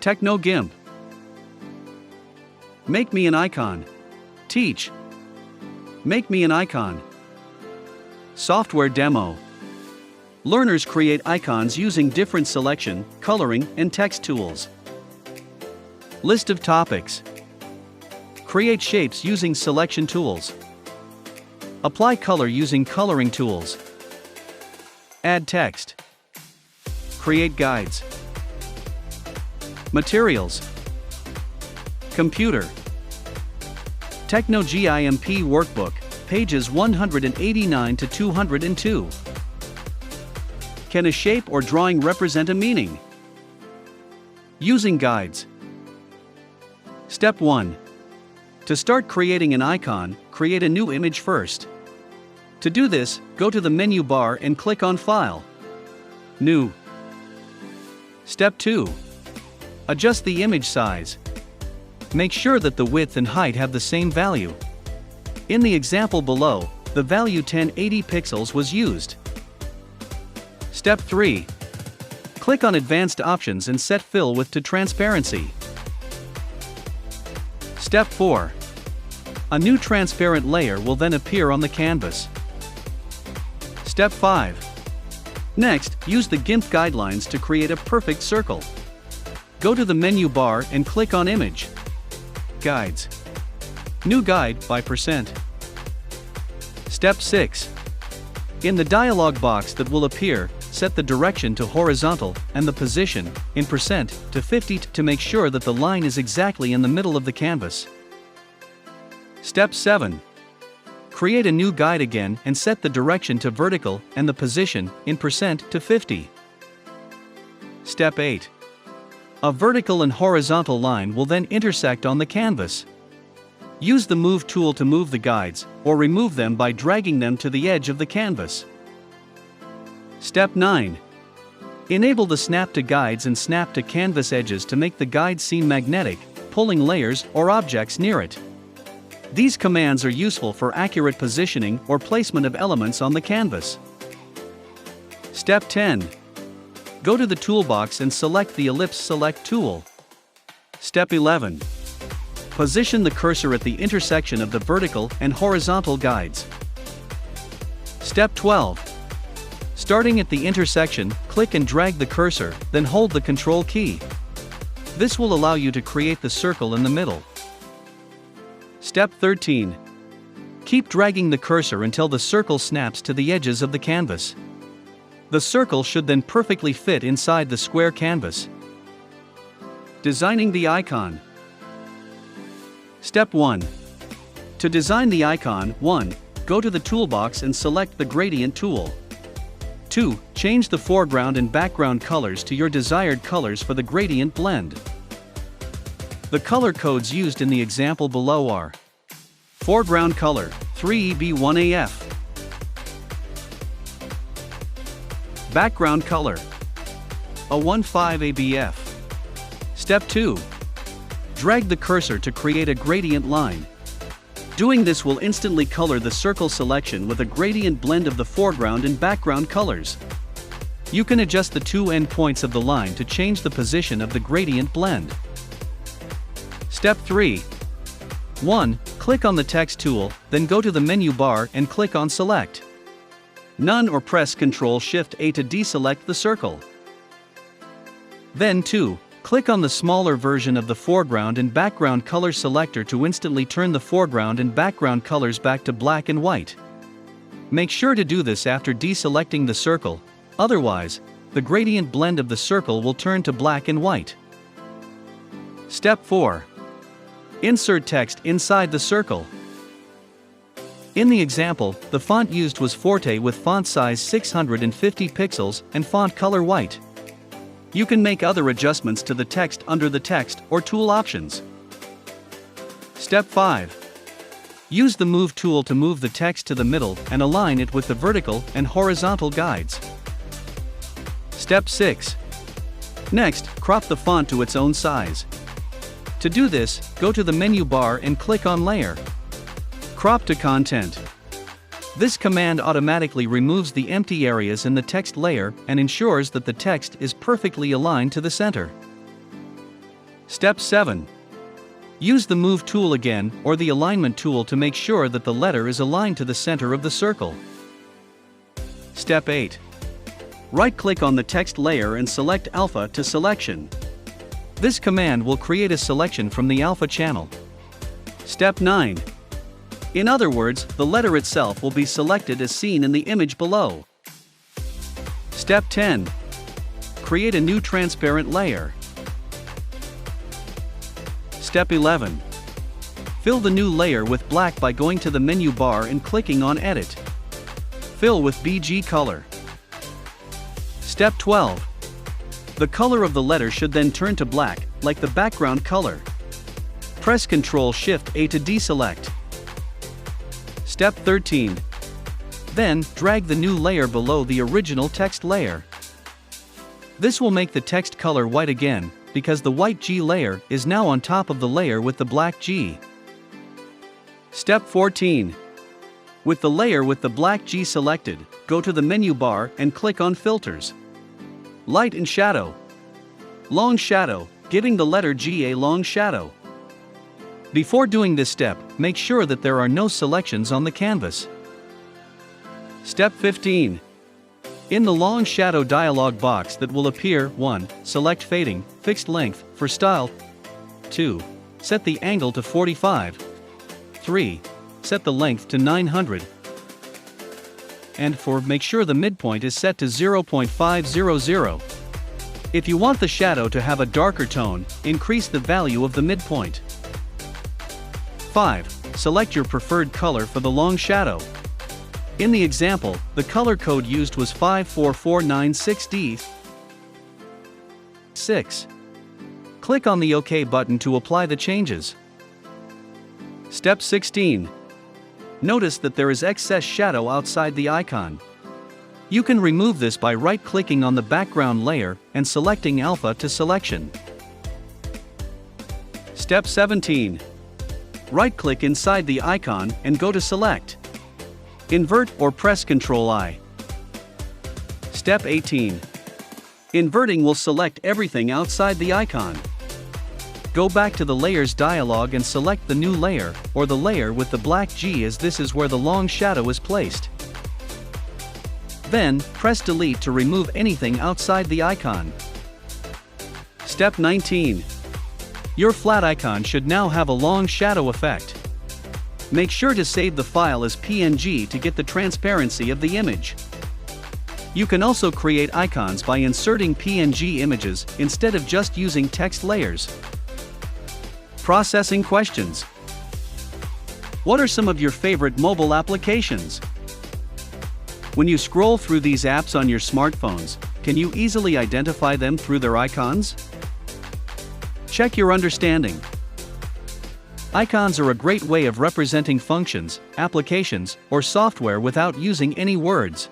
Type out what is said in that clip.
TechnoGimp. Make me an icon. Teach. Make me an icon. Software demo. Learners create icons using different selection, coloring, and text tools. List of topics. Create shapes using selection tools. Apply color using coloring tools. Add text. Create guides. Materials. Computer. TechnoGimp Workbook, pages 189 to 202. Can a shape or drawing represent a meaning? Using guides. Step 1. To start creating an icon, create a new image first. To do this, go to the menu bar and click on File. New. Step 2. Adjust the image size. Make sure that the width and height have the same value. In the example below, the value 1080 pixels was used. Step 3. Click on Advanced Options and set Fill Width to Transparency. Step 4. A new transparent layer will then appear on the canvas. Step 5. Next, use the GIMP guidelines to create a perfect circle. Go to the menu bar and click on Image. Guides. New guide by %. Step 6. In the dialog box that will appear, set the direction to horizontal and the position, in % to 50 to make sure that the line is exactly in the middle of the canvas. Step 7. Create a new guide again and set the direction to vertical and the position, in % to 50. Step 8. A vertical and horizontal line will then intersect on the canvas. Use the Move tool to move the guides, or remove them by dragging them to the edge of the canvas. Step 9. Enable the Snap to Guides and Snap to Canvas edges to make the guide seem magnetic, pulling layers or objects near it. These commands are useful for accurate positioning or placement of elements on the canvas. Step 10. Go to the toolbox and select the Ellipse Select Tool. Step 11. Position the cursor at the intersection of the vertical and horizontal guides. Step 12. Starting at the intersection, click and drag the cursor, then hold the Control key. This will allow you to create the circle in the middle. Step 13. Keep dragging the cursor until the circle snaps to the edges of the canvas. The circle should then perfectly fit inside the square canvas. Designing the icon. Step 1. To design the icon, 1. Go to the toolbox and select the Gradient tool. 2. Change the foreground and background colors to your desired colors for the gradient blend. The color codes used in the example below are: foreground color, 3EB1AF. Background color, A15ABF. Step 2. Drag the cursor to create a gradient line. Doing this will instantly color the circle selection with a gradient blend of the foreground and background colors. You can adjust the two endpoints of the line to change the position of the gradient blend. Step 3. 1. Click on the Text tool, then go to the menu bar and click on Select. None or press Ctrl-Shift-A to deselect the circle. Then 2. Click on the smaller version of the foreground and background color selector to instantly turn the foreground and background colors back to black and white. Make sure to do this after deselecting the circle, otherwise, the gradient blend of the circle will turn to black and white. Step 4. Insert text inside the circle. In the example, the font used was Forte with font size 650 pixels and font color white. You can make other adjustments to the text under the Text or Tool options. Step 5. Use the Move tool to move the text to the middle and align it with the vertical and horizontal guides. Step 6. Next, crop the font to its own size. To do this, go to the menu bar and click on Layer. Crop to Content. This command automatically removes the empty areas in the text layer and ensures that the text is perfectly aligned to the center. Step 7. Use the Move tool again or the Alignment tool to make sure that the letter is aligned to the center of the circle. Step 8. Right-click on the text layer and select Alpha to Selection. This command will create a selection from the Alpha channel. Step 9. In other words, the letter itself will be selected as seen in the image below. Step 10. Create a new transparent layer. Step 11. Fill the new layer with black by going to the menu bar and clicking on Edit. Fill with BG color. Step 12. The color of the letter should then turn to black, like the background color. Press Ctrl-Shift-A to deselect. Step 13. Then, drag the new layer below the original text layer. This will make the text color white again, because the white G layer is now on top of the layer with the black G. Step 14. With the layer with the black G selected, go to the menu bar and click on Filters. Light and Shadow. Long Shadow, giving the letter G a long shadow. Before doing this step, make sure that there are no selections on the canvas. Step 15. In the long shadow dialog box that will appear, 1. Select Fading, Fixed Length, for style. 2. Set the angle to 45. 3. Set the length to 900. And 4. Make sure the midpoint is set to 0.500. If you want the shadow to have a darker tone, increase the value of the midpoint. 5. Select your preferred color for the long shadow. In the example, the color code used was 54496D. 6. Click on the OK button to apply the changes. Step 16. Notice that there is excess shadow outside the icon. You can remove this by right-clicking on the background layer and selecting Alpha to Selection. Step 17. Right-click inside the icon and go to Select. Invert or press Ctrl-I. Step 18. Inverting will select everything outside the icon. Go back to the Layers dialog and select the new layer, or the layer with the black G, as this is where the long shadow is placed. Then, press Delete to remove anything outside the icon. Step 19. Your flat icon should now have a long shadow effect. Make sure to save the file as PNG to get the transparency of the image. You can also create icons by inserting PNG images instead of just using text layers. Processing questions. What are some of your favorite mobile applications? When you scroll through these apps on your smartphones, can you easily identify them through their icons? Check your understanding. Icons are a great way of representing functions, applications, or software without using any words.